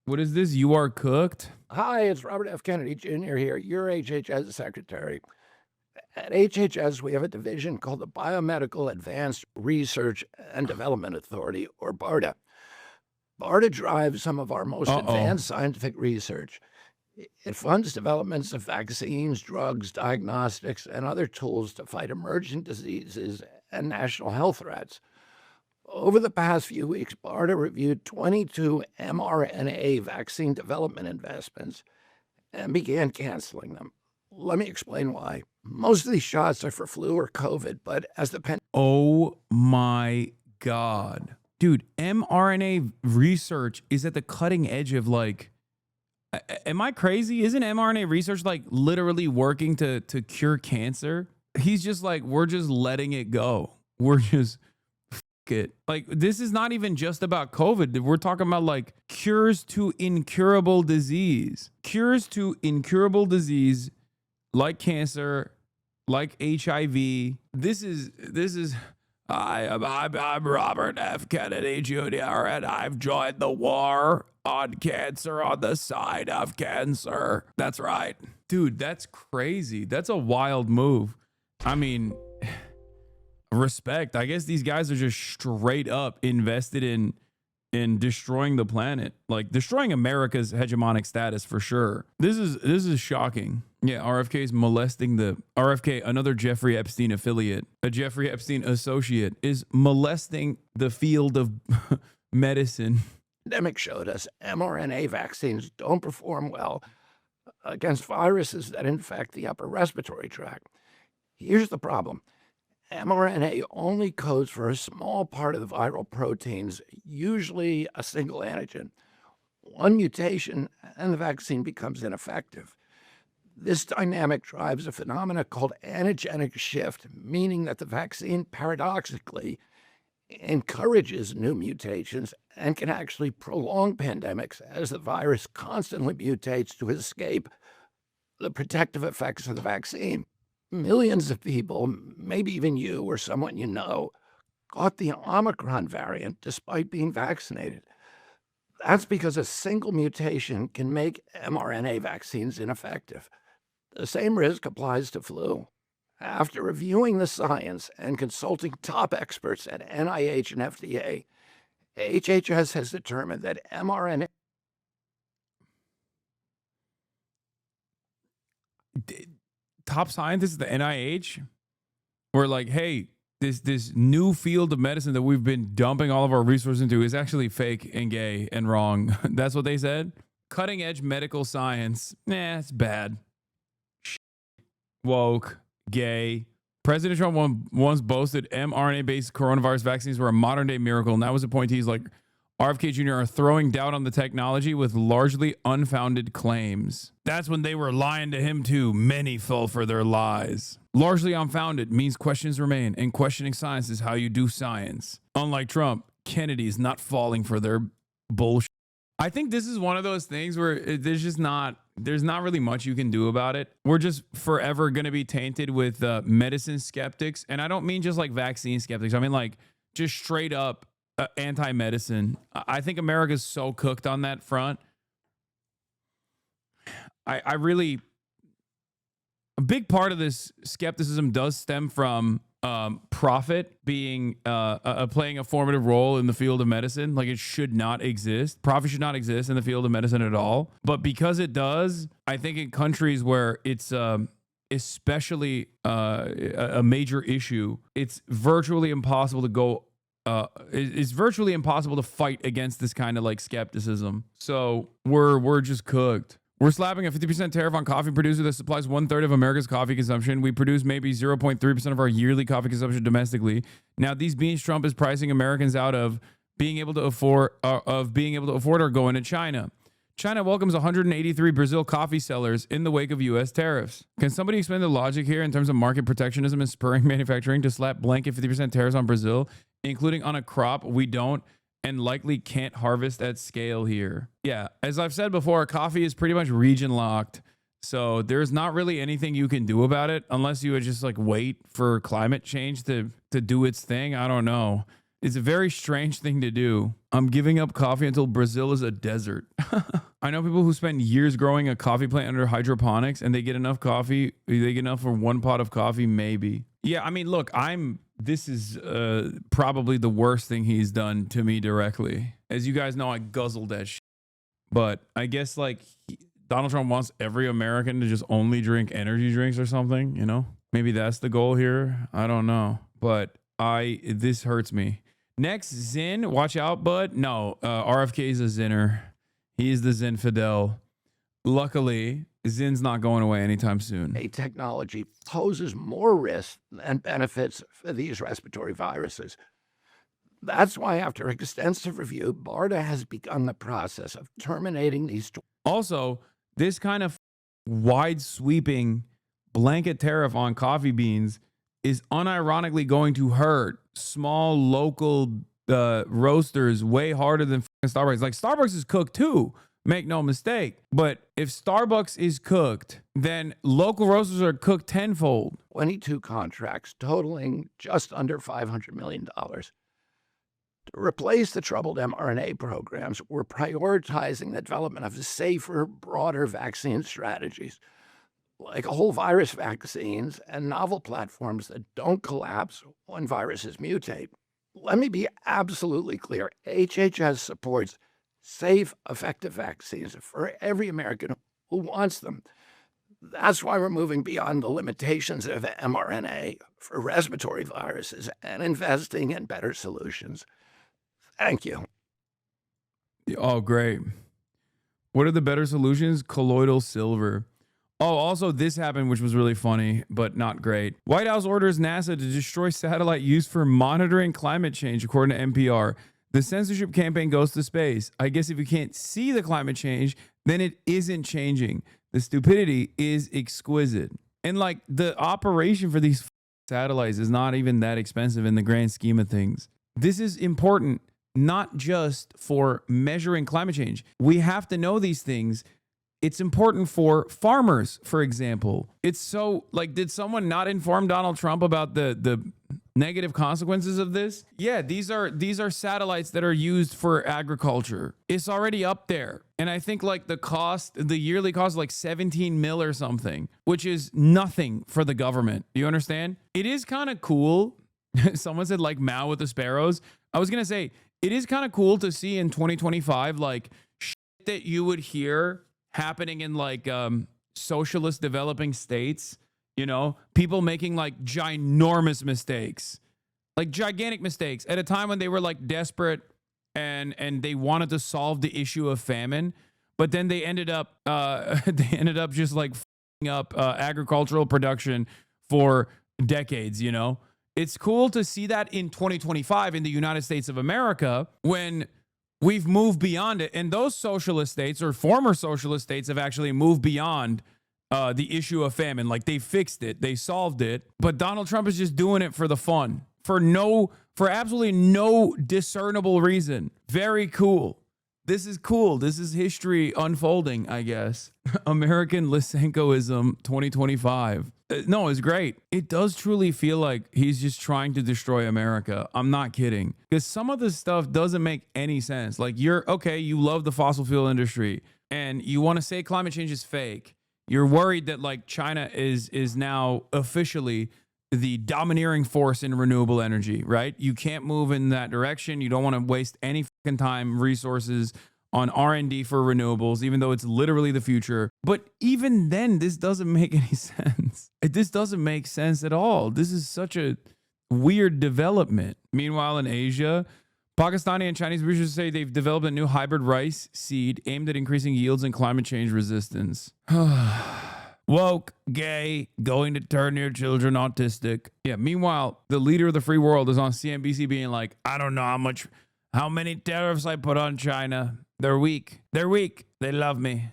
What is this? You are cooked? Hi, it's Robert F. Kennedy Jr. here, your HHS secretary. At HHS, we have a division called the Biomedical Advanced Research and Development Authority, or BARDA. BARDA drives some of our most advanced scientific research. It funds developments of vaccines, drugs, diagnostics, and other tools to fight emerging diseases and national health threats. Over the past few weeks, BARDA reviewed 22 mRNA vaccine development investments and began canceling them. Let me explain why. Most of these shots are for flu or COVID, but as the Oh my God. Dude, mRNA research is at the cutting edge of like, am I crazy? Isn't mRNA research like literally working to cure cancer? He's just like, we're just letting it go. We're just it. Like, this is not even just about COVID. We're talking about like cures to incurable disease. Cures to incurable disease like cancer, like HIV. This is I'm Robert F. Kennedy Jr. and I've joined the war on cancer on the side of cancer. That's right. Dude, that's crazy. That's a wild move. I mean, respect. I guess these guys are just straight up invested in destroying the planet, like destroying America's hegemonic status for sure. This is shocking. Yeah, RFK is molesting the RFK, another Jeffrey Epstein affiliate, a Jeffrey Epstein associate, is molesting the field of medicine. pandemic showed us mRNA vaccines don't perform well against viruses that infect the upper respiratory tract. Here's the problem. mRNA only codes for a small part of the viral proteins, usually a single antigen. One mutation and the vaccine becomes ineffective. This dynamic drives a phenomenon called antigenic shift, meaning that the vaccine paradoxically encourages new mutations and can actually prolong pandemics as the virus constantly mutates to escape the protective effects of the vaccine. Millions of people, maybe even you or someone you know, caught the Omicron variant despite being vaccinated. That's because a single mutation can make mRNA vaccines ineffective. The same risk applies to flu. After reviewing the science and consulting top experts at NIH and FDA, HHS has determined that mRNA top scientists at the NIH were like, hey, this new field of medicine that we've been dumping all of our resources into is actually fake and gay and wrong. That's what they said. Cutting edge medical science, it's bad. Woke, gay. President Trump once boasted mRNA-based coronavirus vaccines were a modern-day miracle, and that was appointees like RFK Jr. are throwing doubt on the technology with largely unfounded claims. That's when they were lying to him too. Many fell for their lies. Largely unfounded means questions remain, and questioning science is how you do science. Unlike Trump, Kennedy is not falling for their bullshit. I think this is one of those things where there's not really much you can do about it. We're just forever going to be tainted with medicine skeptics. And I don't mean just like vaccine skeptics. I mean like just straight up anti-medicine. I think America's so cooked on that front. I really, a big part of this skepticism does stem from profit being playing a formative role in the field of medicine. Like, it should not exist. Profit should not exist in the field of medicine at all. But because it does, I think in countries where it's especially a major issue, it's virtually impossible to go. It's virtually impossible to fight against this kind of like skepticism. So we're just cooked. We're slapping a 50% tariff on coffee producer that supplies 1/3 of America's coffee consumption. We produce maybe 0.3% of our yearly coffee consumption domestically. Now, these beans Trump is pricing Americans out of being able to afford are going to China. China welcomes 183 Brazil coffee sellers in the wake of U.S. tariffs. Can somebody explain the logic here in terms of market protectionism and spurring manufacturing to slap blanket 50% tariffs on Brazil, including on a crop we don't and likely can't harvest at scale here? Yeah, as I've said before, coffee is pretty much region locked. So there's not really anything you can do about it unless you would just like wait for climate change to do its thing. I don't know. It's a very strange thing to do. I'm giving up coffee until Brazil is a desert. I know people who spend years growing a coffee plant under hydroponics and they get enough coffee. They get enough for one pot of coffee, maybe. Yeah, I mean, look, this is probably the worst thing he's done to me directly. As you guys know, I guzzled that shit. But I guess like Donald Trump wants every American to just only drink energy drinks or something, you know? Maybe that's the goal here. I don't know. But this hurts me. Next, Zin. Watch out, bud. No, RFK is a Zinner. He's the Zinfidel. Luckily, Zin's not going away anytime soon. A technology poses more risks than benefits for these respiratory viruses. That's why, after extensive review, BARDA has begun the process of terminating these. Also, this kind of wide-sweeping blanket tariff on coffee beans is unironically going to hurt small local roasters way harder than Starbucks. Like, Starbucks is cooked too, make no mistake. But if Starbucks is cooked, then local roasters are cooked tenfold. 22 contracts totaling just under $500 million. To replace the troubled mRNA programs, we're prioritizing the development of safer, broader vaccine strategies, like whole virus vaccines and novel platforms that don't collapse when viruses mutate. Let me be absolutely clear. HHS supports safe, effective vaccines for every American who wants them. That's why we're moving beyond the limitations of mRNA for respiratory viruses and investing in better solutions. Thank you. Oh, great. What are the better solutions? Colloidal silver. Oh, also this happened, which was really funny, but not great. White House orders NASA to destroy satellite used for monitoring climate change, according to NPR. The censorship campaign goes to space. I guess if you can't see the climate change, then it isn't changing. The stupidity is exquisite. And like the operation for these satellites is not even that expensive in the grand scheme of things. This is important, not just for measuring climate change. We have to know these things. It's important for farmers, for example. It's so like, did someone not inform Donald Trump about the negative consequences of this? Yeah, these are satellites that are used for agriculture. It's already up there. And I think like the yearly cost is like 17 mil or something, which is nothing for the government. Do you understand? It is kind of cool. Someone said like Mao with the sparrows. I was going to say, it is kind of cool to see in 2025, like shit that you would hear happening in like socialist developing states, you know, people making like ginormous mistakes, like gigantic mistakes at a time when they were like desperate and they wanted to solve the issue of famine, but then they ended up just like f***ing up agricultural production for decades, you know. It's cool to see that in 2025 in the United States of America when we've moved beyond it. And those socialist states or former socialist states have actually moved beyond the issue of famine. Like they fixed it, they solved it. But Donald Trump is just doing it for the fun, for absolutely no discernible reason. Very cool. This is cool. This is history unfolding, I guess. American Lysenkoism 2025. No, it's great. It does truly feel like he's just trying to destroy America. I'm not kidding. Because some of this stuff doesn't make any sense. Like you love the fossil fuel industry and you want to say climate change is fake. You're worried that like China is now officially the domineering force in renewable energy, right? You can't move in that direction. You don't want to waste any fucking time, resources on R&D for renewables, even though it's literally the future. But even then, this doesn't make any sense. This doesn't make sense at all. This is such a weird development. Meanwhile, in Asia, Pakistani and Chinese researchers say they've developed a new hybrid rice seed aimed at increasing yields and climate change resistance. Woke, gay, going to turn your children autistic. Yeah, meanwhile, the leader of the free world is on CNBC being like, I don't know how many tariffs I put on China. They're weak. They love me.